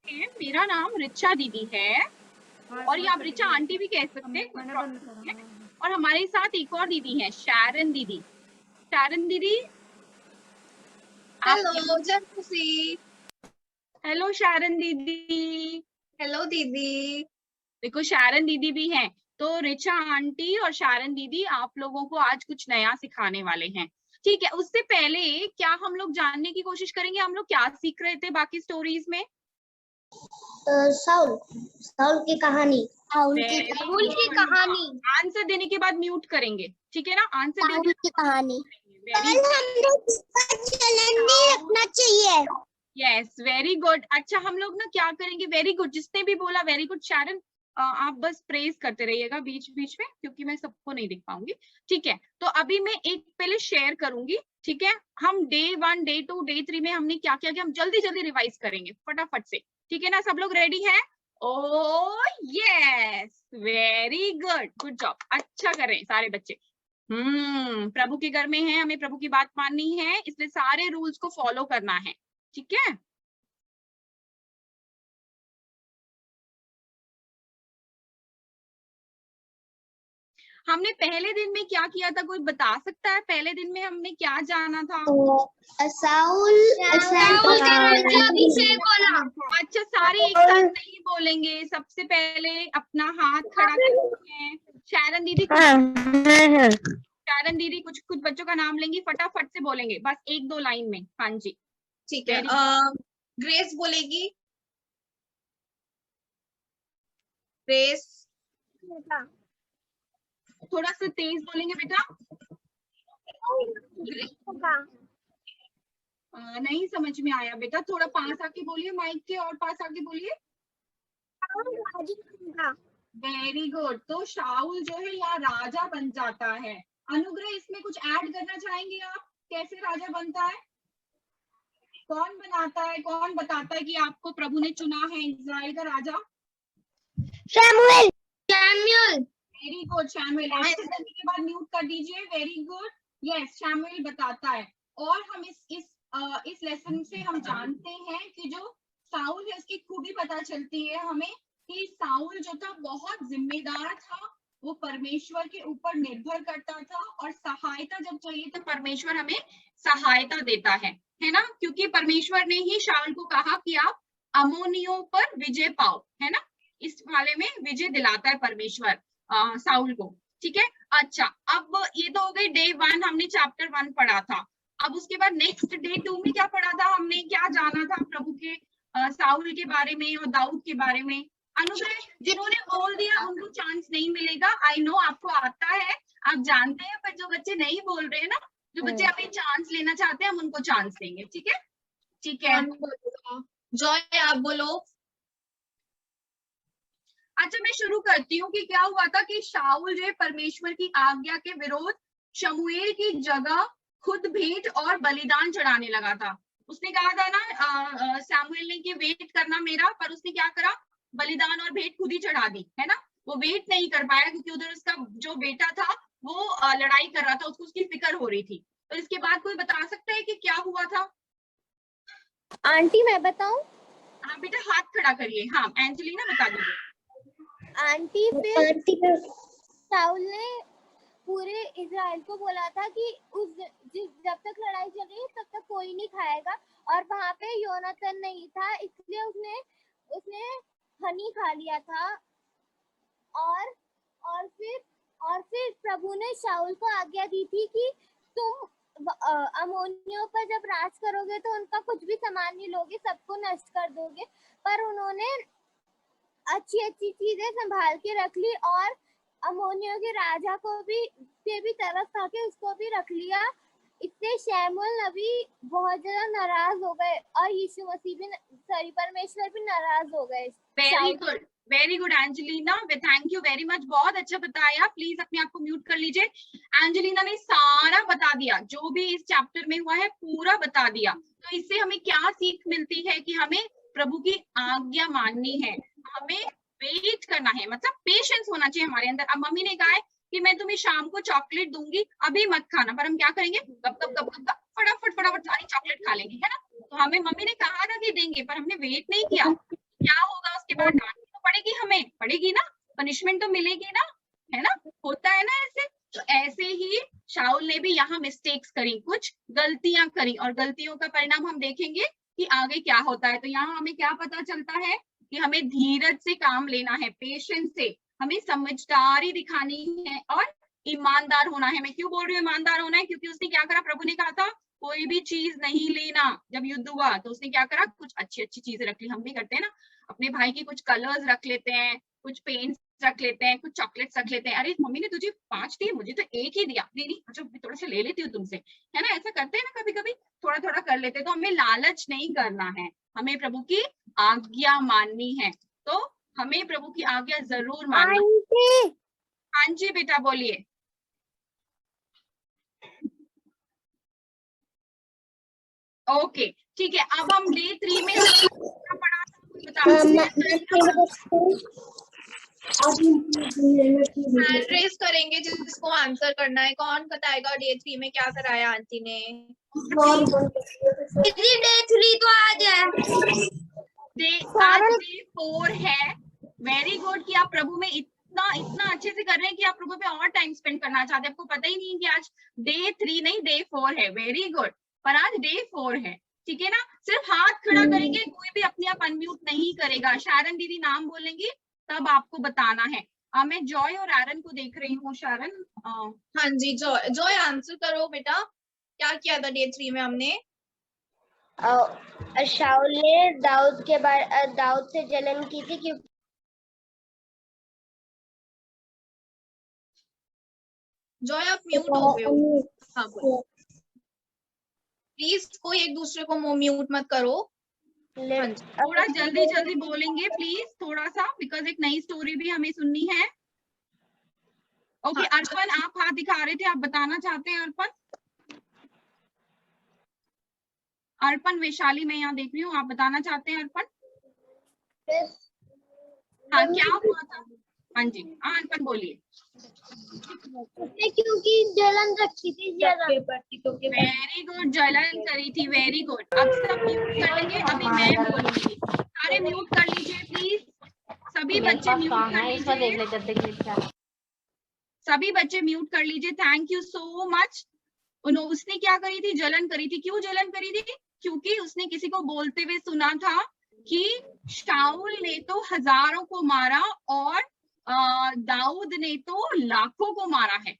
मेरा नाम रिचा दीदी है और ये आप रिचा आंटी भी कह सकते हैं। और हमारे साथ एक और दीदी है, शारन दीदी। शारन दीदी हेलो जर्सी। हेलो शारन दीदी। हेलो दीदी। देखो शारन दीदी भी हैं, तो रिचा आंटी और शारन दीदी आप लोगों को आज कुछ नया सिखाने वाले हैं। ठीक है, उससे पहले क्या हम लोग जानने की कोशिश करेंगे हम लोग क्या सीख रहे थे बाकी स्टोरीज में। साउल की कहानी। साउल की कहानी। आंसर देने के बाद म्यूट करेंगे, ठीक है ना। आंसर साउल की कहानी। वेरी रखना चाहिए। Yes, very good. अच्छा हम लोग ना क्या करेंगे, वेरी गुड, जिसने भी बोला वेरी गुड शारन, आप बस प्रेज करते रहिएगा बीच बीच में, क्योंकि मैं सबको नहीं देख पाऊंगी। ठीक है, तो अभी मैं एक पहले शेयर करूंगी। ठीक है, हम डे 1 डे 2 डे 3 में हमने क्या क्या किया, हम जल्दी जल्दी रिवाइज करेंगे फटाफट से। ठीक है ना, सब लोग रेडी हैं? ओ yes, very good, good job, अच्छा कर रहे हैं सारे बच्चे। प्रभु के घर में है, हमें प्रभु की बात माननी है, इसलिए सारे रूल्स को फॉलो करना है। ठीक है, हमने पहले दिन में क्या किया था, कोई बता सकता है? पहले दिन में हमने क्या जाना था? साउल अच्छा सारे एक साथ नहीं बोलेंगे, सबसे पहले अपना हाथ खड़ा करते हैं। शारन दीदी शारन दीदी कुछ कुछ बच्चों का नाम लेंगी, फटाफट से बोलेंगे, बस 1-2 लाइन में। हाँ जी ठीक है, ग्रेस बोलेगी। ग्रेस थोड़ा सा तेज बोलेंगे बेटा। नहीं समझ में आया बेटा, थोड़ा पास आके बोलिए माइक के, और पास आके बोलिए। वेरी गुड, तो शाऊल जो है यहाँ राजा बन जाता है। अनुग्रह इसमें कुछ ऐड करना चाहेंगे आप, कैसे राजा बनता है, कौन बनाता है, कौन बताता है कि आपको प्रभु ने चुना है इजराइल का राजा? शमूएल। वेरी गुड शैमुएल, आंसर करने के बाद म्यूट कर दीजिए। वेरी गुड, यस शैमुएल बताता है। और हम इस लेसन से हम जानते हैं कि जो साउल है उसकी खूबी पता चलती है हमें कि साउल जो था बहुत जिम्मेदार था, वो परमेश्वर के ऊपर निर्भर करता था, और सहायता जब चाहिए तो परमेश्वर हमें सहायता देता है ना, क्योंकि परमेश्वर ने ही शाऊल को कहा कि आप अमोनियों पर विजय पाओ, है ना, इस वाले में विजय दिलाता है परमेश्वर साउल को। ठीक है, अच्छा अब ये तो हो गई डे 1, हमने चैप्टर 1 पढ़ा था। अब उसके बाद नेक्स्ट डे 2 में क्या पढ़ा था हमने, क्या जाना था प्रभु के साउल के बारे में और दाऊद के बारे में? अनुग्रह, जिन्होंने बोल दिया उनको चांस नहीं मिलेगा। आई नो आपको आता है, आप जानते हैं, पर जो बच्चे नहीं बोल रहे हैं ना, जो बच्चे अभी चांस लेना चाहते हैं, हम उनको चांस देंगे। ठीक है, ठीक है। जॉय आप बोलो। अच्छा मैं शुरू करती हूँ कि क्या हुआ था कि शाऊल जो परमेश्वर की आज्ञा के विरोध शमूएल की जगह खुद भेंट और बलिदान चढ़ाने लगा था। उसने कहा था ना शमूएल ने कि वेट करना मेरा, पर उसने क्या करा, बलिदान और भेंट खुद ही चढ़ा दी, है ना। वो वेट नहीं कर पाया क्योंकि उधर उसका जो बेटा था वो लड़ाई कर रहा था, उसको उसकी फिक्र हो रही थी। तो इसके बाद कोई बता सकता है कि क्या हुआ था? आंटी मैं बताऊं? हाँ बेटा हाथ खड़ा करिए। हाँ एंजेलिना बता दीजिए। आंटी फिर साउल ने पूरे इजराइल को बोला था कि जब तक लड़ाई चल रही है तब तक कोई नहीं खाएगा, और वहां पे योनाथन नहीं था, इसलिए उसने हनी खा लिया था। और फिर प्रभु ने शाऊल को आज्ञा दी थी कि तुम अमोनियों पर जब राज करोगे तो उनका कुछ भी सामान नहीं लोगे, सबको नष्ट कर दोगे। पर उन्होंने अच्छी चीजें संभाल के रख ली, और अमोनियों के राजा को भी तरस खा के उसको भी रख लिया। इससे शमूएल नबी बहुत ज्यादा नाराज हो गए, और यीशु मसीह भी परमेश्वर भी नाराज हो गए। Very good Angelina, thank you very much, बहुत अच्छा बताया। प्लीज अपने आप को म्यूट कर लीजिए। एंजेलिना ने सारा बता दिया, जो भी इस चैप्टर में हुआ है पूरा बता दिया। तो इससे हमें क्या सीख मिलती है कि हमें प्रभु की आज्ञा माननी है, हमें वेट करना है, मतलब पेशेंस होना चाहिए हमारे अंदर। अब मम्मी ने कहा है कि मैं तुम्हें शाम को चॉकलेट दूंगी, अभी मत खाना, पर हम क्या करेंगे, कब कब कब कब फटाफट सारी चॉकलेट खा लेंगे, है ना। तो हमें मम्मी ने कहा था कि देंगे, पर हमने वेट नहीं किया, क्या होगा उसके बाद? डांटनी तो पड़ेगी, हमें पड़ेगी ना, पनिशमेंट तो मिलेगी ना, है ना, होता है ना ऐसे। तो ऐसे ही शाऊल ने भी यहाँ मिस्टेक्स करी, कुछ गलतियां करी, और गलतियों का परिणाम हम देखेंगे कि आगे क्या होता है। तो यहाँ हमें क्या पता चलता है कि हमें धीरज से काम लेना है, पेशेंस से, हमें समझदारी दिखानी है और ईमानदार होना है। मैं क्यों बोल रही हूँ ईमानदार होना है? क्योंकि उसने क्या करा, प्रभु ने कहा था कोई भी चीज नहीं लेना। जब युद्ध हुआ तो उसने क्या करा, कुछ अच्छी अच्छी चीजें रख ली। हम भी करते हैं ना, अपने भाई की कुछ कलर्स रख लेते हैं, कुछ पेंट्स रख लेते हैं, कुछ चॉकलेट्स रख लेते हैं। अरे मम्मी ने तुझे 5 दिए, मुझे तो 1 ही दिया। नहीं नहीं, अच्छा थोड़ा सा ले लेती हूँ तुमसे, है ना, ऐसा करते हैं ना, कभी कभी थोड़ा थोड़ा कर लेते हैं। तो हमें लालच नहीं करना है, हमें प्रभु की आज्ञा माननी है। तो हमें प्रभु की आज्ञा जरूर माननी है। हाँ जी बेटा बोलिए। ओके ठीक है, अब हम डे 3 में पढ़ा हैंड रेस करेंगे जिसको आंसर करना है। कौन बताएगा डे 3 में क्या कराया आंटी ने? डे 3 तो आज है, आज डे 4 है। वेरी गुड कि आप प्रभु में इतना अच्छे से कर रहे हैं कि आप प्रभु पे और टाइम स्पेंड करना चाहते हैं। आपको पता ही नहीं कि आज डे 3 नहीं डे 4 है। वेरी गुड, पर आज डे 4 है, ठीक है ना। सिर्फ हाथ खड़ा करेंगे, कोई भी अपने आप अनम्यूट नहीं करेगा। शारन दीदी नाम बोलेंगी तब आपको बताना है। मैं जॉय और आरन को देख रही हूँ। शारन हाँ जी, जॉय, जॉय आंसर करो बेटा, क्या किया था डे 3 में हमने? शाऊल ने दाऊद से जलन की थी क्योंकि जॉय आप म्यूट हो गए हो। हाँ बोलो प्लीज, कोई एक दूसरे को म्यूट मत करो। थोड़ा जल्दी जल्दी बोलेंगे प्लीज, थोड़ा सा, बिकॉज एक नई स्टोरी भी हमें सुननी है। ओके हाँ, अर्पण आप हाथ दिखा रहे थे, आप बताना चाहते हैं? अर्पण वैशाली मैं यहाँ देख रही हूँ, आप बताना चाहते हैं अर्पण? हाँ क्या हुआ था? हाँ जी, हाँ अर्पण बोलिए। क्योंकि जलन रखी थी ज्यादा। वेरी गुड, जलन करी थी, वेरी गुड। अब सब म्यूट कर लेंगे, अभी मैं बोलूंगी। सारे म्यूट कर लीजिए प्लीज, सभी बच्चे म्यूट कर लीजिए, सभी बच्चे म्यूट कर लीजिए। Thank you so much. उसने क्या करी थी, जलन करी थी। क्यों जलन करी थी? क्योंकि उसने किसी को बोलते हुए सुना था कि शाऊल ने तो हजारों को मारा और दाऊद ने तो लाखों को मारा है।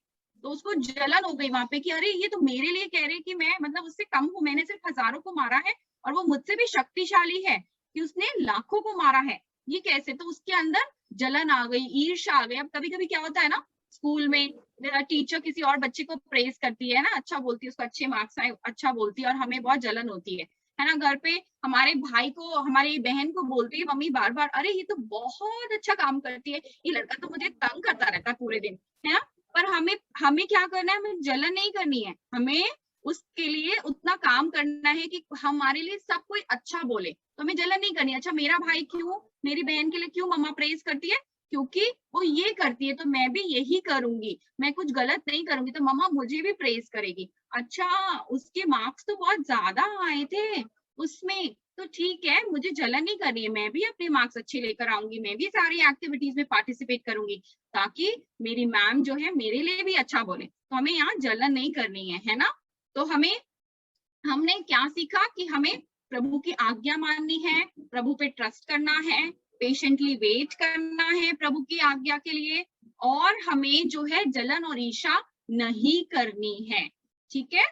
तो उसको जलन हो गई वहां पे कि अरे ये तो मेरे लिए कह रहे कि मैं मतलब उससे कम हूं, मैंने सिर्फ हजारों को मारा है और वो मुझसे भी शक्तिशाली है कि उसने लाखों को मारा है, ये कैसे? तो उसके अंदर जलन आ गई, ईर्ष्या आ गई। अब कभी कभी क्या होता है ना, स्कूल में टीचर किसी और बच्चे को प्रेज करती है ना, अच्छा बोलती है, उसको अच्छे मार्क्स आए, अच्छा बोलती है, और हमें बहुत जलन होती है ना। घर पे हमारे भाई को, हमारी बहन को बोलती है मम्मी बार बार, अरे ये तो बहुत अच्छा काम करती है, ये लड़का तो मुझे तंग करता रहता है पूरे दिन, है ना। पर हमें क्या करना है, हमें जलन नहीं करनी है, हमें उसके लिए उतना काम करना है कि हमारे लिए सब कोई अच्छा बोले, तो हमें जलन नहीं करनी। अच्छा मेरा भाई क्यों, मेरी बहन के लिए क्यों मम्मा प्रेज करती है? क्योंकि वो ये करती है तो मैं भी यही करूंगी, मैं कुछ गलत नहीं करूंगी तो मम्मा मुझे भी प्रेज करेगी। अच्छा उसके मार्क्स तो बहुत ज्यादा आए थे उसमें, तो ठीक है मुझे जलन नहीं करनी है, मैं भी अपने मार्क्स अच्छे लेकर आऊंगी, मैं भी सारी एक्टिविटीज में पार्टिसिपेट करूंगी ताकि मेरी मैम जो है मेरे लिए भी अच्छा बोले। तो हमें यहाँ जलन नहीं करनी है ना। तो हमने क्या सीखा कि हमें प्रभु की आज्ञा माननी है, प्रभु पे ट्रस्ट करना है, पेशेंटली वेट करना है प्रभु की आज्ञा के लिए, और हमें जो है जलन और ईर्ष्या नहीं करनी है, ठीक है।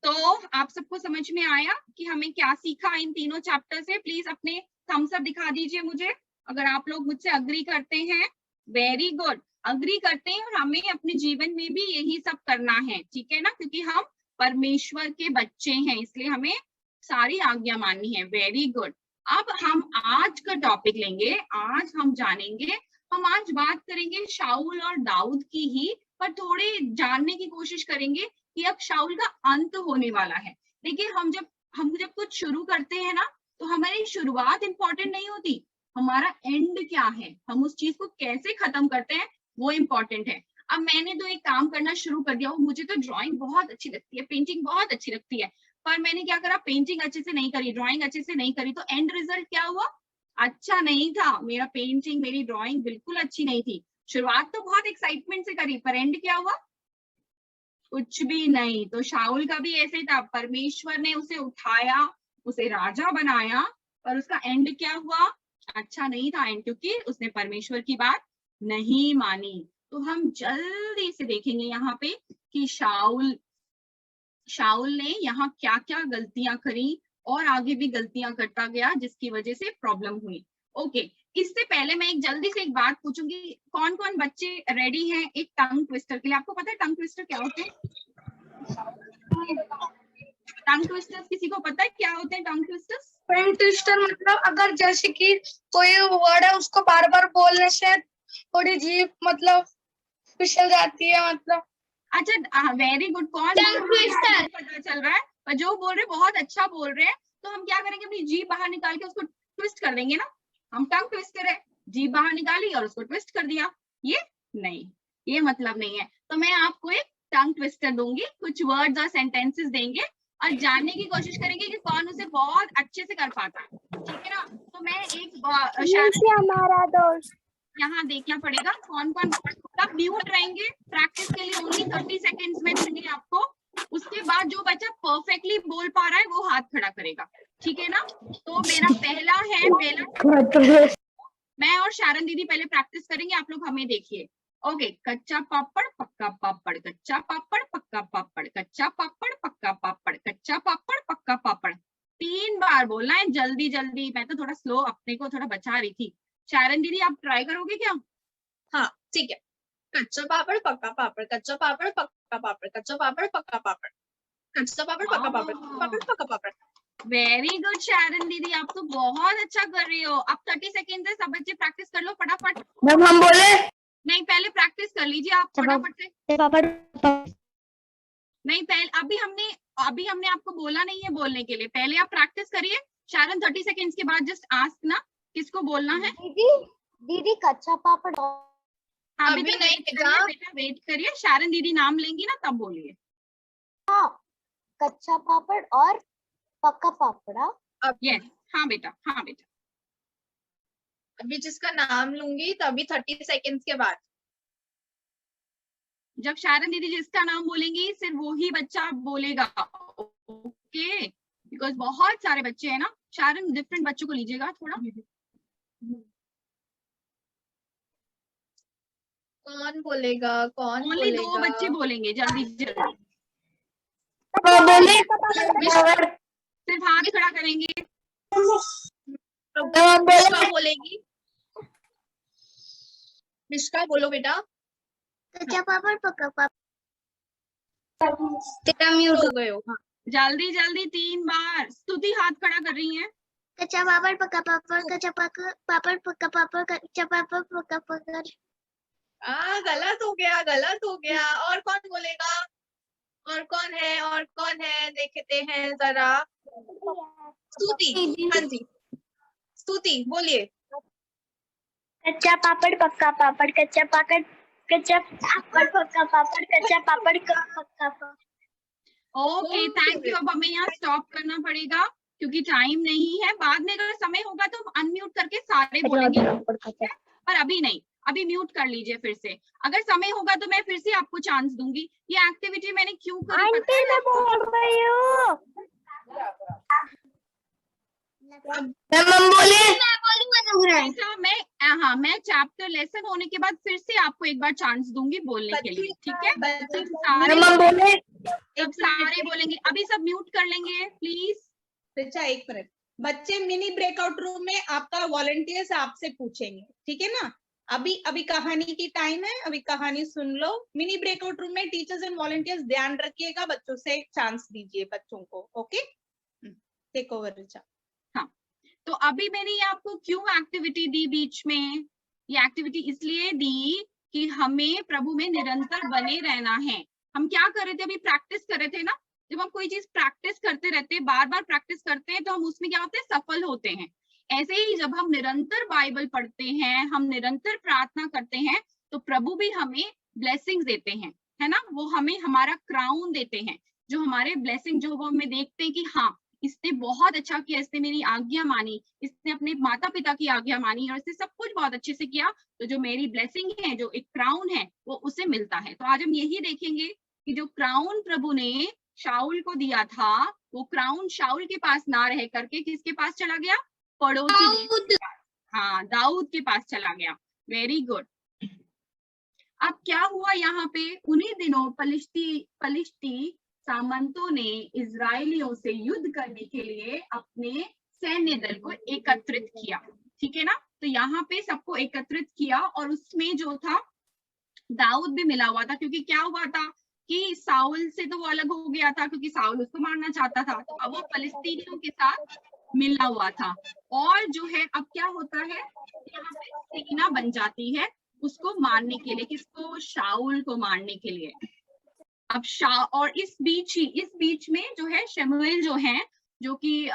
तो आप सबको समझ में आया कि हमें क्या सीखा इन तीनों चैप्टर से? प्लीज अपने थम्स अप दिखा दीजिए मुझे अगर आप लोग मुझसे अग्री करते हैं। वेरी गुड, अग्री करते हैं, और हमें अपने जीवन में भी यही सब करना है, ठीक है ना, क्योंकि हम परमेश्वर के बच्चे हैं, इसलिए हमें सारी आज्ञा माननी है। Very good. अब हम आज का टॉपिक लेंगे, आज हम जानेंगे, हम आज बात करेंगे शाऊल और दाऊद की ही, पर थोड़े जानने की कोशिश करेंगे कि अब शाऊल का अंत होने वाला है। देखिए हम जब कुछ शुरू करते हैं ना, तो हमारी शुरुआत इंपॉर्टेंट नहीं होती, हमारा एंड क्या है, हम उस चीज को कैसे खत्म करते हैं वो इम्पोर्टेंट है। अब मैंने तो एक काम करना शुरू कर दिया, मुझे तो ड्राइंग बहुत अच्छी लगती है, पेंटिंग बहुत अच्छी लगती है, पर मैंने क्या करा, पेंटिंग अच्छे से नहीं करी, ड्राइंग अच्छे से नहीं करी, तो एंड रिजल्ट क्या हुआ, अच्छा नहीं था, मेरा पेंटिंग, मेरी ड्राइंग बिल्कुल अच्छी नहीं थी। शुरुआत तो बहुत एक्साइटमेंट से करी, पर एंड क्या हुआ? कुछ भी नहीं। तो शाऊल का भी ऐसे था, परमेश्वर ने उसे उठाया, उसे राजा बनाया, पर उसका एंड क्या हुआ? अच्छा नहीं था एंड, क्योंकि उसने परमेश्वर की बात नहीं मानी। तो हम जल्दी से देखेंगे यहाँ पे कि शाऊल ने यहाँ क्या क्या गलतियां करी और आगे भी गलतियां करता गया, जिसकी वजह से प्रॉब्लम हुई। ओके, इससे पहले मैं एक जल्दी से एक बात पूछूंगी, कौन कौन बच्चे रेडी हैं एक टंग ट्विस्टर के लिए? आपको पता है टंग ट्विस्टर क्या होते हैं? टंग ट्विस्टर्स किसी को पता है क्या होते हैं टंग ट्विस्टर्स? टंग ट्विस्टर मतलब अगर जैसे कि कोई वर्ड है उसको बार बार बोलने से थोड़ी जीभ मतलब फिसल जाती है मतलब। अच्छा, वेरी गुड। कौन पता चल रहा है, पर जो बोल रहे बहुत अच्छा बोल रहे हैं। तो हम क्या करेंगे, अपनी जीभ बाहर निकाल के उसको ट्विस्ट कर देंगे ना। हम टंग ट्विस्टर है, जीभ बाहर निकाली और उसको ट्विस्ट कर दिया। ये नहीं, ये मतलब नहीं है। तो मैं आपको एक टंग ट्विस्टर दूंगी, कुछ वर्ड्स और सेंटेंसेस देंगे और जानने की कोशिश करेंगे कि कौन उसे बहुत अच्छे से कर पाता है, ठीक है ना? तो मैं एक हमारा दोस्त यहाँ देखना पड़ेगा कौन कौन कब म्यूट रहेंगे। प्रैक्टिस के लिए ओनली 30 सेकेंड्स में दूंगी आपको। उसके बाद जो बच्चा परफेक्टली बोल पा रहा है वो हाथ खड़ा करेगा, ठीक है ना? तो मेरा पहला मैं और शारन दीदी पहले प्रैक्टिस करेंगे, आप लोग हमें देखिए। ओके, कच्चा पापड़ पक्का पापड़, कच्चा पापड़ पक्का पापड़, कच्चा पापड़ पक्का पापड़, कच्चा पापड़ पक्का पापड़। 3 बार बोलना है, जल्दी जल्दी। मैं तो थोड़ा स्लो अपने को थोड़ा बचा रही थी। शारन दीदी आप ट्राई करोगे क्या? हाँ ठीक है। कच्चा पापड़ पक्का पापड़, कच्चा पापड़ पक्का पापड़, कच्चा पापड़ पक्का पापड़, कच्चा पापड़ पक्का पापड़, पापड़ पक्का पापड़। वेरी गुड शारन दीदी, आप तो बहुत अच्छा कर रही हो। अब 30 सेकेंड है, सब बच्चे प्रैक्टिस कर लो फटाफट। मैम हम बोले नहीं, पहले प्रैक्टिस कर लीजिए आप फटाफट से। नहीं, पहले अभी हमने आपको बोला नहीं है बोलने के लिए, पहले आप प्रैक्टिस करिए। शारन 30 सेकेंड्स के बाद जस्ट आस्क ना किसको बोलना है। दीदी कच्चा पापड़ अभी तो नहीं बेटा, वेट करिए। शारन दीदी नाम लेंगी ना तब बोलिए। कच्चा पापड़ और पक्का पापड़ा। यस, हाँ बेटा, हाँ बेटा। अभी जिसका नाम लूंगी तभी 30 सेकेंड्स के बाद। जब शारन दीदी जिसका नाम बोलेंगी सिर्फ वो ही बच्चा बोलेगा, ओके? बिकॉज बहुत सारे बच्चे हैं ना। शारन डिफरेंट बच्चों को लीजिएगा थोड़ा। कौन बोलेगा, कौन ओनली बोलेगा? 2 बच्चे बोलेंगे, जल्दी जल्दी। सिर्फ हाथ खड़ा करेंगे। मिश्का बोलेगी। मिश्का बोलो बेटा। कच्चा पापड़ पक्का पापड़। तेरा म्यूट हो गए हो। हाँ। जल्दी जल्दी 3 बार। स्तुति हाथ खड़ा कर रही है। कच्चा पापड़ पक्का पापड़, कच्चा पापड़ पक्का पापड़, कच्चा पापड़ पक्का पापड़। गलत हो गया, गलत हो गया। और कौन बोलेगा? और कौन है, और कौन है, देखते हैं जरा। स्तुति, हाँ जी स्तुति बोलिए। कच्चा पापड़ पक्का पापड़, कच्चा पापड़ पक्का पापड़, कच्चा पापड़ पक्का पापड़। Okay, thank you. अब हमें यहाँ स्टॉप करना पड़ेगा क्योंकि टाइम नहीं है। बाद में अगर समय होगा तो अनम्यूट करके सारे बोलेंगे, पर अभी नहीं। अभी म्यूट कर लीजिए फिर से। अगर समय होगा तो मैं फिर से आपको चांस दूंगी। ये एक्टिविटी मैंने क्यों करी पता है? मैं बोल रही हूँ। मैं चैप्टर लेसन होने के बाद फिर से आपको एक बार चांस दूंगी बोलने के लिए, ठीक है? सारे बोलेंगे। अभी सब म्यूट कर लेंगे प्लीज। अच्छा, 1 मिनट। बच्चे मिनी ब्रेकआउट रूम में आपका वॉलंटियर्स आपसे पूछेंगे, ठीक है ना? अभी कहानी की टाइम है, अभी कहानी सुन लो। मिनी ब्रेकआउट रूम में टीचर्स एंड वॉलंटियर्स ध्यान रखिएगा, बच्चों से चांस दीजिए बच्चों को। Okay, take over Richa. हाँ, तो अभी मैंने ये आपको क्यों एक्टिविटी दी बीच में? ये एक्टिविटी इसलिए दी कि हमें प्रभु में निरंतर बने रहना है। हम क्या कर रहे थे? अभी प्रैक्टिस कर रहे थे ना। जब हम कोई चीज प्रैक्टिस करते रहते हैं, बार बार प्रैक्टिस करते हैं, तो हम उसमें क्या होते हैं? सफल होते हैं। ऐसे ही जब हम निरंतर बाइबल पढ़ते हैं, हम निरंतर प्रार्थना करते हैं, तो प्रभु भी हमें ब्लेसिंग्स देते हैं, है ना? वो हमें हमारा क्राउन देते हैं, जो हमारे ब्लेसिंग, जो वो हमें देखते हैं कि हाँ इसने बहुत अच्छा किया, इसने मेरी आज्ञा मानी, इसने अपने माता पिता की आज्ञा मानी और इसने सब कुछ बहुत अच्छे से किया, तो जो मेरी ब्लेसिंग है, जो एक क्राउन है, वो उसे मिलता है। तो आज हम यही देखेंगे कि जो क्राउन प्रभु ने शाऊल को दिया था, वो क्राउन शाऊल के पास ना रह करके किसके पास चला गया? पड़ोसी देश के पास, हाँ, दाऊद के पास चला गया। Very good. अब क्या हुआ यहाँ पे? उन्हीं दिनों पलिश्ती सामंतों ने इजरायलियों से युद्ध करने के लिए अपने सैन्य दल को एकत्रित किया, ठीक है ना। तो यहाँ पे सबको एकत्रित किया और उसमें जो था दाऊद भी मिला हुआ था, क्योंकि क्या हुआ था कि साउल से तो वो अलग हो गया था, क्योंकि साउल उसको मारना चाहता था, तो अब वो फलिस्तीनियों के साथ मिला हुआ था। और जो है अब क्या होता है, यहाँ पे सेना बन जाती है उसको मारने के लिए। किसको? शाऊल को मारने के लिए। अब और इस बीच में जो है शमूएल जो है, जो कि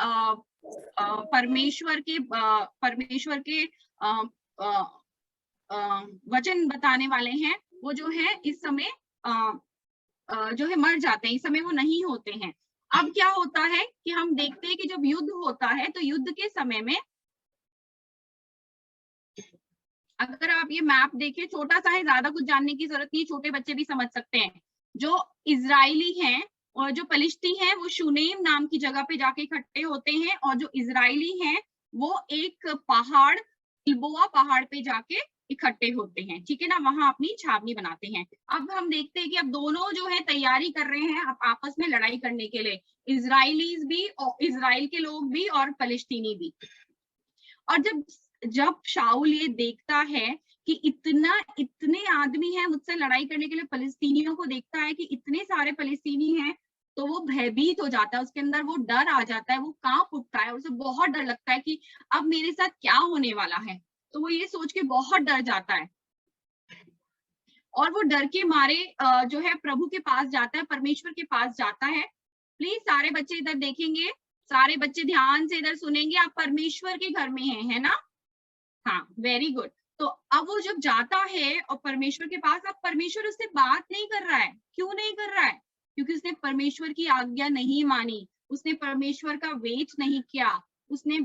परमेश्वर के वचन बताने वाले हैं, वो जो है इस समय जो है मर जाते हैं, इस समय वो नहीं होते हैं। अब क्या होता है कि हम देखते हैं कि जब युद्ध होता है तो युद्ध के समय में, अगर आप ये मैप देखिए, छोटा सा है, ज्यादा कुछ जानने की जरूरत नहीं, छोटे बच्चे भी समझ सकते हैं। जो इजरायली हैं और जो पलिश्ती हैं वो शूनेम नाम की जगह पे जाके इकट्ठे होते हैं, और जो इजरायली हैं वो एक पहाड़, गिलबोआ पहाड़ पे जाके इकट्ठे होते हैं, ठीक है ना, वहां अपनी छावनी बनाते हैं। अब हम देखते हैं कि अब दोनों जो है तैयारी कर रहे हैं अब आपस में लड़ाई करने के लिए, इजरायलीज भी और इजराइल के लोग भी और फलिस्तीनी भी। और जब शाऊल ये देखता है कि इतने आदमी हैं मुझसे लड़ाई करने के लिए, फलिस्तीनियों को देखता है कि इतने सारे फलिस्तीनी हैं, तो वो भयभीत हो जाता है, उसके अंदर वो डर आ जाता है, वो कांप उठता है, उसे बहुत डर लगता है कि अब मेरे साथ क्या होने वाला है। तो वो ये सोच के बहुत डर जाता है और वो डर के मारे जो है प्रभु के पास जाता है, परमेश्वर के पास जाता है। प्लीज सारे बच्चे इधर देखेंगे, सारे बच्चे ध्यान से इधर सुनेंगे, आप परमेश्वर के घर में हैं, है ना? हाँ, वेरी गुड। तो अब वो जब जाता है और परमेश्वर के पास, अब परमेश्वर उससे बात नहीं कर रहा है। क्यों नहीं कर रहा है? क्योंकि उसने परमेश्वर की आज्ञा नहीं मानी, उसने परमेश्वर का वेट नहीं किया, उसने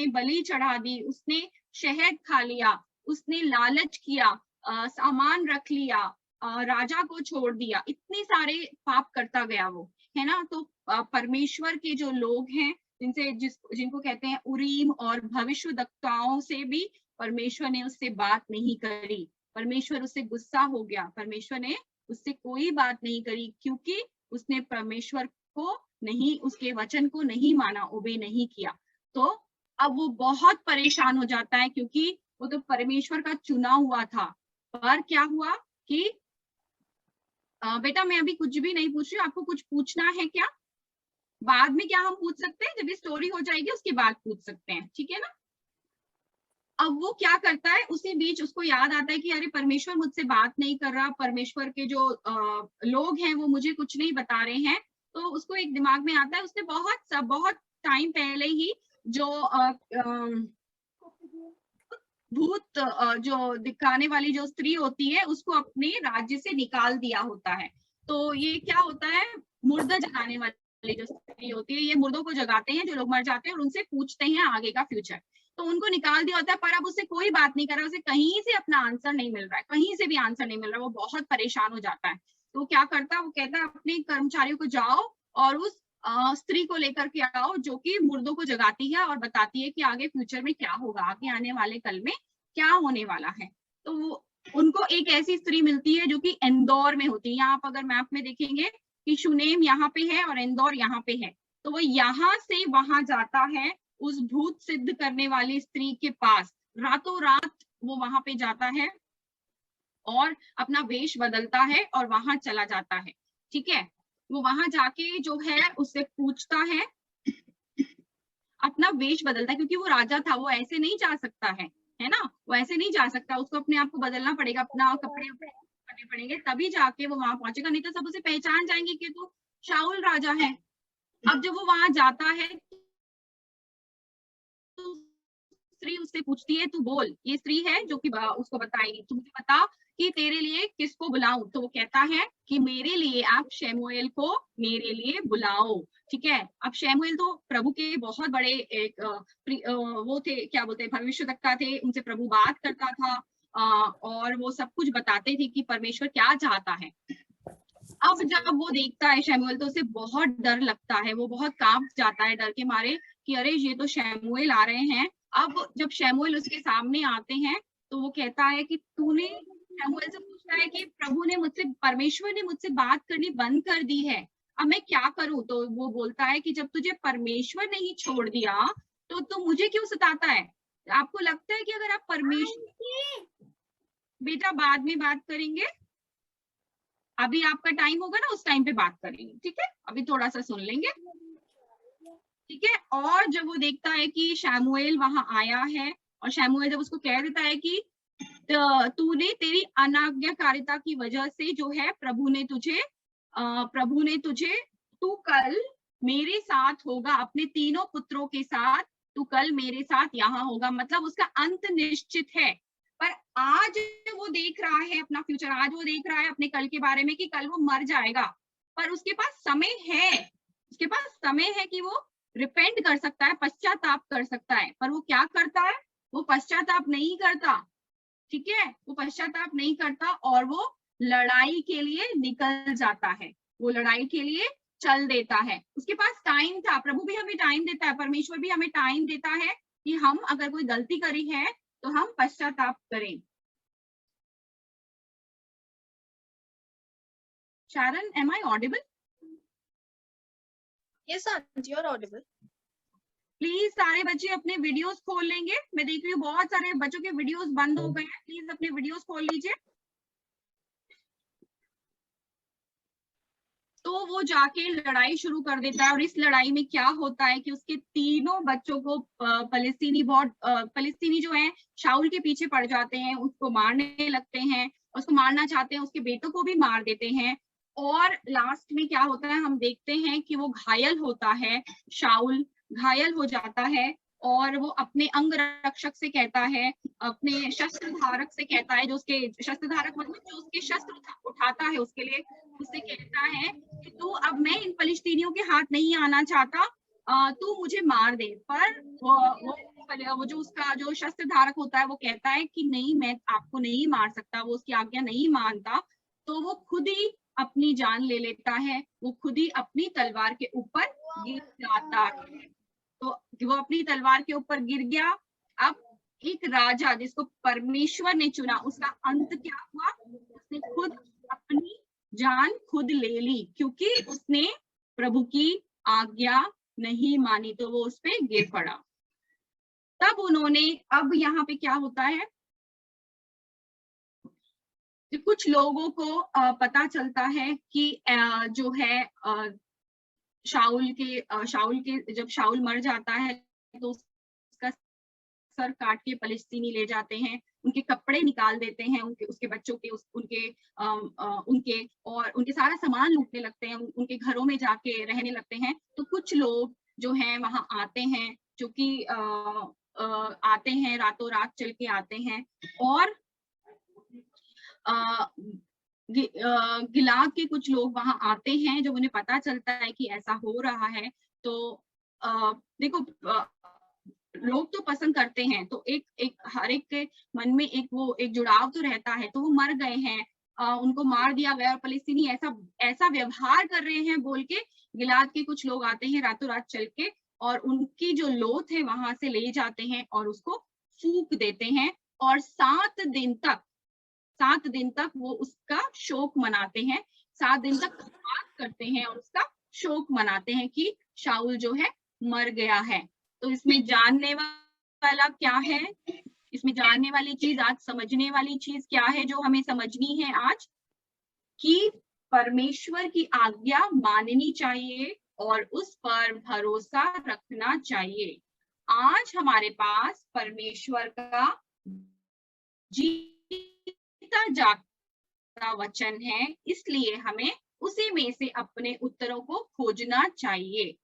बलि चढ़ा दी, उसने शहद खा लिया, उसने लालच किया, सामान रख लिया, राजा को छोड़ दिया, इतने सारे पाप करता गया वो, है ना। तो परमेश्वर के जो लोग हैं, जिनको कहते हैं उरीम और भविष्यद्वक्ताओं से भी परमेश्वर ने उससे बात नहीं करी, परमेश्वर उससे गुस्सा हो गया, परमेश्वर ने उससे कोई बात नहीं करी, क्योंकि उसने परमेश्वर को नहीं, उसके वचन को नहीं माना, ओबे नहीं किया। तो अब वो बहुत परेशान हो जाता है, क्योंकि वो तो परमेश्वर का चुना हुआ था। पर क्या हुआ कि बेटा मैं अभी कुछ भी नहीं पूछ रही हूँ, आपको कुछ पूछना है क्या? बाद में क्या हम पूछ सकते हैं, जब ये स्टोरी हो जाएगी उसके बाद पूछ सकते हैं, ठीक है ना। अब वो क्या करता है, उसी बीच उसको याद आता है कि अरे परमेश्वर मुझसे बात नहीं कर रहा, परमेश्वर के जो लोग हैं वो मुझे कुछ नहीं बता रहे हैं। तो उसको एक दिमाग में आता है, उसने बहुत टाइम पहले ही जो भूत जो दिखाने वाली जो स्त्री होती है उसको अपने राज्य से निकाल दिया होता है। तो ये क्या होता है, मुर्दा जगाने वाली जो स्त्री होती है, ये मुर्दों को जगाते हैं जो लोग मर जाते हैं और उनसे पूछते हैं आगे का फ्यूचर। तो उनको निकाल दिया होता है, पर अब उससे कोई बात नहीं कर रहा, उसे कहीं से अपना आंसर नहीं मिल रहा है, कहीं से भी आंसर नहीं मिल रहा, वो बहुत परेशान हो जाता है। तो क्या करता है, वो कहता है अपने कर्मचारियों को जाओ और उस स्त्री को लेकर के आओ जो कि मुर्दों को जगाती है और बताती है कि आगे फ्यूचर में क्या होगा, आगे आने वाले कल में क्या होने वाला है। तो वो उनको एक ऐसी स्त्री मिलती है जो कि इंदौर में होती है। यहाँ आप अगर मैप में देखेंगे कि शूनेम यहाँ पे है और इंदौर यहाँ पे है, तो वो यहाँ से वहां जाता है उस भूत सिद्ध करने वाली स्त्री के पास, रातों रात वो वहां पे जाता है और अपना वेश बदलता है और वहां चला जाता है, ठीक है। वो वहां जाके जो है उससे पूछता है, अपना वेश बदलता है, क्योंकि वो राजा था, वो ऐसे नहीं जा सकता है ना, वो ऐसे नहीं जा सकता, उसको अपने आप को बदलना पड़ेगा, अपना कपड़े करने पड़ेंगे, तभी जाके वो वहां पहुंचेगा, नहीं तो सब उसे पहचान जाएंगे कि तो शाऊल राजा है। अब जब वो वहां जाता है तो स्त्री उससे पूछती है, तू बोल, ये स्त्री है जो कि उसको बताएगी, तू मुझे बता कि तेरे लिए किसको बुलाऊं, तो वो कहता है कि मेरे लिए आप शमूएल को मेरे लिए बुलाओ। ठीक है, अब शमूएल तो प्रभु के बहुत बड़े एक वो थे, क्या बोलते हैं, भविष्यवक्ता थे, उनसे प्रभु बात करता था और वो सब कुछ बताते थे कि परमेश्वर क्या चाहता है। अब जब वो देखता है शमूएल तो उसे बहुत डर लगता है, वो बहुत कांप जाता है डर के मारे कि अरे ये तो शमूएल आ रहे हैं। अब जब शमूएल उसके सामने आते हैं तो वो कहता है कि तूने, शमूएल से पूछता है कि प्रभु ने मुझसे, परमेश्वर ने मुझसे बात करनी बंद कर दी है, अब मैं क्या करूं। तो वो बोलता है कि जब तुझे परमेश्वर ने ही छोड़ दिया तो मुझे क्यों सताता है। आपको लगता है कि अगर आप परमेश्वर, बेटा बाद में बात करेंगे, अभी आपका टाइम होगा ना उस टाइम पे बात करेंगे, ठीक है, अभी थोड़ा सा सुन लेंगे, ठीक है। और जब वो देखता है कि शमूएल वहां आया है और शमूएल जब उसको कह देता है कि तूने, तेरी अनाज्ञाकारिता की वजह से जो है प्रभु ने तुझे, तू कल मेरे साथ होगा, अपने तीनों पुत्रों के साथ तू कल मेरे साथ यहाँ होगा, मतलब उसका अंत निश्चित है। पर आज वो देख रहा है अपना फ्यूचर, आज वो देख रहा है अपने कल के बारे में कि कल वो मर जाएगा, पर उसके पास समय है कि वो रिपेंट कर सकता है, पश्चाताप कर सकता है। पर वो क्या करता है, वो पश्चाताप नहीं करता, ठीक है, वो पश्चाताप नहीं करता और वो लड़ाई के लिए निकल जाता है, वो लड़ाई के लिए चल देता है। उसके पास टाइम था, प्रभु भी हमें टाइम देता है, परमेश्वर भी हमें टाइम देता है कि हम अगर कोई गलती करी है तो हम पश्चाताप करें। शारन, am I audible? Yes, aunty, you're audible. Please सारे बच्चे अपने वीडियोस खोल लेंगे, मैं देख रही हूँ बहुत सारे बच्चों के वीडियोस बंद हो गए हैं, प्लीज अपने वीडियोस खोल लीजिए। तो वो जाके लड़ाई शुरू कर देता है और इस लड़ाई में क्या होता है कि उसके तीनों बच्चों को फलिस्तीनी जो है शाऊल के पीछे पड़ जाते हैं, उसको मारने लगते हैं, उसको मारना चाहते हैं, उसके बेटों को भी मार देते हैं। और लास्ट में क्या होता है, हम देखते हैं कि वो घायल होता है, शाऊल घायल हो जाता है और वो अपने अंग रक्षक से कहता है, अपने शस्त्र धारक से कहता है, जो उसके शस्त्र धारक मतलब जो उसके शस्त्र उठाता है उसके लिए, उससे कहता है कि तू, अब मैं इन फलिस्तीनियों के हाथ नहीं आना चाहता, तू मुझे मार दे। पर वो जो उसका जो शस्त्र धारक होता है वो कहता है कि नहीं, मैं आपको नहीं मार सकता, वो उसकी आज्ञा नहीं मानता, तो वो खुद ही अपनी जान ले लेता है, वो खुद ही अपनी तलवार के ऊपर गिर जाता है। तो वो अपनी तलवार के ऊपर गिर गया। अब एक राजा जिसको परमेश्वर ने चुना, उसका अंत क्या हुआ, उसने खुद अपनी जान खुद ले ली, क्योंकि उसने प्रभु की आज्ञा नहीं मानी, तो वो उस पे गिर पड़ा। तब उन्होंने, अब यहाँ पे क्या होता है, कुछ लोगों को पता चलता है कि जो है शाऊल के जब शाऊल मर जाता है तो उसका सर काट के फलिस्तीनी ले जाते हैं, उनके कपड़े निकाल देते हैं, उसके बच्चों के, उनके और उनके सारा सामान लूटने लगते हैं, उनके घरों में जाके रहने लगते हैं। तो कुछ लोग जो हैं वहां आते हैं, जो कि आते हैं, रातों रात चल के आते हैं और गिलाद के कुछ लोग वहां आते हैं, जब उन्हें पता चलता है कि ऐसा हो रहा है तो देखो, लोग तो पसंद करते हैं, तो हर एक के मन में एक जुड़ाव तो रहता है। तो वो मर गए हैं, उनको मार दिया गया और फलिस्तीनी ऐसा व्यवहार कर रहे हैं बोल के गिलाद के कुछ लोग आते हैं रातों रात चल के और उनकी जो लोथ है वहां से ले जाते हैं और उसको फूंक देते हैं और 7 दिन तक वो उसका शोक मनाते हैं, 7 दिन तक उपवास करते हैं और उसका शोक मनाते हैं कि शाऊल जो है मर गया है। तो इसमें जानने वाला क्या है, इसमें जानने वाली चीज, आज समझने वाली चीज क्या है जो हमें समझनी है आज, कि परमेश्वर की आज्ञा माननी चाहिए और उस पर भरोसा रखना चाहिए। आज हमारे पास परमेश्वर का जीता जागता वचन है, इसलिए हमें उसी में से अपने उत्तरों को खोजना चाहिए।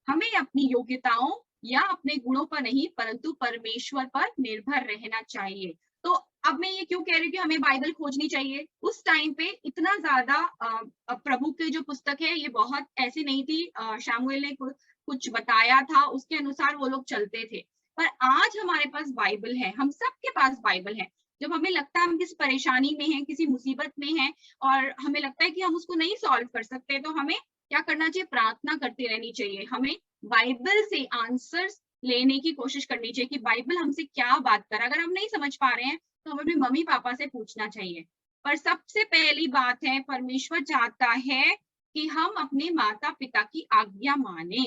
हमें अपनी योग्यताओं या अपने गुणों पर नहीं परंतु परमेश्वर पर निर्भर रहना चाहिए। तो अब मैं ये क्यों कह रही हूँ कि हमें बाइबल खोजनी चाहिए, उस टाइम पे इतना ज्यादा प्रभु के जो पुस्तक है ये बहुत ऐसी नहीं थी, शमूएल ने कुछ बताया था उसके अनुसार वो लोग चलते थे, पर आज हमारे पास बाइबल है, हम सबके पास बाइबल है। जब हमें लगता है हम किसी परेशानी में हैं, किसी मुसीबत में हैं और हमें लगता है कि हम उसको नहीं सॉल्व कर सकते, तो हमें क्या करना चाहिए, प्रार्थना करती रहनी चाहिए, हमें बाइबल से आंसर्स लेने की कोशिश करनी चाहिए कि बाइबल हमसे क्या बात कर, अगर हम नहीं समझ पा रहे हैं तो हमें अपने मम्मी पापा से पूछना चाहिए। पर सबसे पहली बात है, परमेश्वर चाहता है कि हम अपने माता पिता की आज्ञा माने,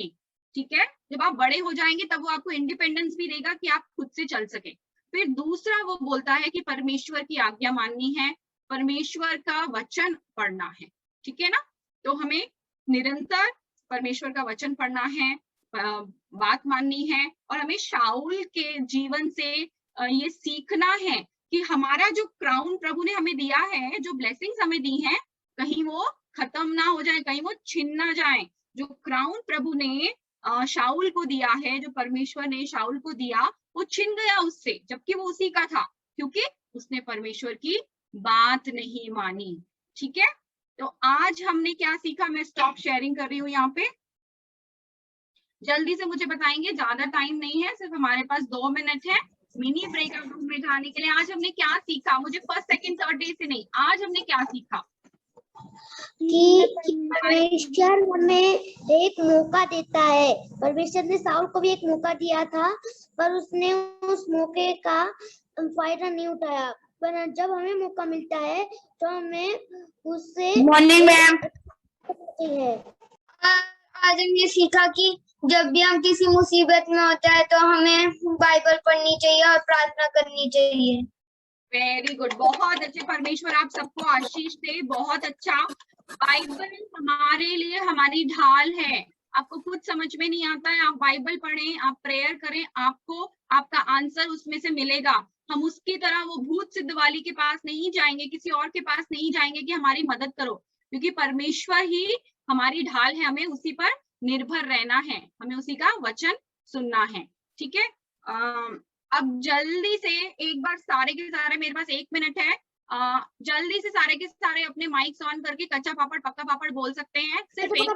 ठीक है। जब आप बड़े हो जाएंगे तब वो आपको इंडिपेंडेंस भी देगा कि आप खुद से चल सके। फिर दूसरा वो बोलता है कि परमेश्वर की आज्ञा माननी है, परमेश्वर का वचन पढ़ना है, ठीक है ना। तो हमें निरंतर परमेश्वर का वचन पढ़ना है, बात माननी है, और हमें शाऊल के जीवन से ये सीखना है कि हमारा जो क्राउन प्रभु ने हमें दिया है, जो ब्लेसिंग्स हमें दी हैं, कहीं वो खत्म ना हो जाए, कहीं वो छिन ना जाए। जो क्राउन प्रभु ने शाऊल को दिया है, जो परमेश्वर ने शाऊल को दिया, वो छिन गया उससे, जबकि वो उसी का था, क्योंकि उसने परमेश्वर की बात नहीं मानी, ठीक है। तो आज हमने क्या सीखा, मैं स्टॉप शेयरिंग कर रही हूँ यहाँ पे, जल्दी से मुझे बताएंगे, ज्यादा टाइम नहीं है, सिर्फ हमारे पास 2 मिनट है मिनी ब्रेकआउट रूम में जाने के लिए। आज हमने क्या सीखा, मुझे फर्स्ट सेकंड थर्ड डे से नहीं, आज हमने क्या सीखा कि परमेश्वर हमें एक मौका देता है। परमेश्वर ने साउल को भी एक मौका दिया था, पर उसने उस मौके का फायदा नहीं उठाया। पर जब हमें मौका मिलता है तो हमें उससे मॉर्निंग मैम। है। आज हमने सीखा कि जब भी हम किसी मुसीबत में होता है तो हमें बाइबल पढ़नी चाहिए और प्रार्थना करनी चाहिए। वेरी गुड, बहुत अच्छे, परमेश्वर आप सबको आशीष दे, बहुत अच्छा। बाइबल हमारे लिए हमारी ढाल है, आपको कुछ समझ में नहीं आता है, आप बाइबल पढ़ें, आप प्रेयर करें, आपको आपका आंसर उसमें से मिलेगा। हम उसकी तरह वो भूत सिद्ध वाली के पास नहीं जाएंगे, किसी और के पास नहीं जाएंगे कि हमारी मदद करो, क्योंकि परमेश्वर ही हमारी ढाल है, हमें उसी पर निर्भर रहना है, हमें उसी का वचन सुनना है, ठीक है। अब जल्दी से एक बार सारे के सारे, मेरे पास 1 मिनट है, जल्दी से सारे के सारे अपने माइक्स ऑन करके कच्चा पापड़ पक्का पापड़ बोल सकते हैं, सिर्फ एक।